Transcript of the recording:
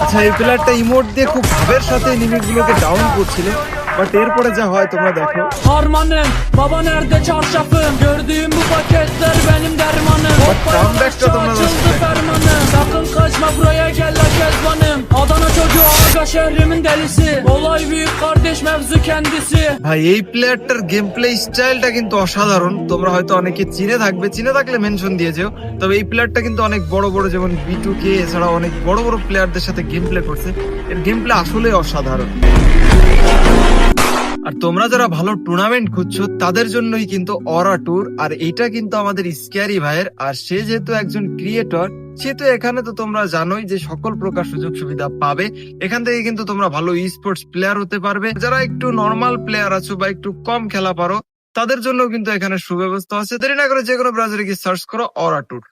আচ্ছা, এই প্লেয়ারটা ইমোট দিয়ে খুব ভাবের সাথে এনিমিগুলোকে ডাউন করছিল, বাট এরপরে যা হয় তোমরা দেখো। Harmanım, baba nerede çarşafım? Gördüğüm bu paketler benim dermanım. Bak, comeback'ta Açıldı da nasıl be? fermanım. Sakın kaçma buraya gel la kezbanım. Adana çocuğu aga şehrimin delisi. Olay büyük kardeş mevzu kendisi. ভাই, এই প্লেয়ারটার game play স্টাইলটা কিন্তু অসাধারণ। তোমরা হয়তো অনেকে চিনে থাকবে, চিনে থাকলে মেনশন দিয়ে যেও। তবে এই প্লেয়ারটা কিন্তু অনেক বড় বড়, যেমন B2K এছাড়া অনেক বড় বড় প্লেয়ারদের সাথে গেম প্লে করছে। এর গেম প্লে আসলে অসাধারণ। আর তোমরা যারা ভালো টুর্নামেন্ট খুঁজছো তাদের জন্যই কিন্তু অরা ট্যুর। আর এটা কিন্তু আমাদের স্ক্যারি ভাইয়ের। আর সে যেহেতু একজন ক্রিয়েটর, সেহেতু এখানে তো তোমরা জানোই যে সকল প্রকার সুযোগ সুবিধা পাবে। এখান থেকে কিন্তু তোমরা ভালো স্পোর্টস প্লেয়ার হতে পারবে। যারা একটু নর্মাল প্লেয়ার আছো বা একটু কম খেলা পারো, তাদের জন্য কিন্তু এখানে সুব্যবস্থা আছে। দেরি না করে যে কোনো ব্রাউজারে গিয়ে সার্চ করো অরা ট্যুর।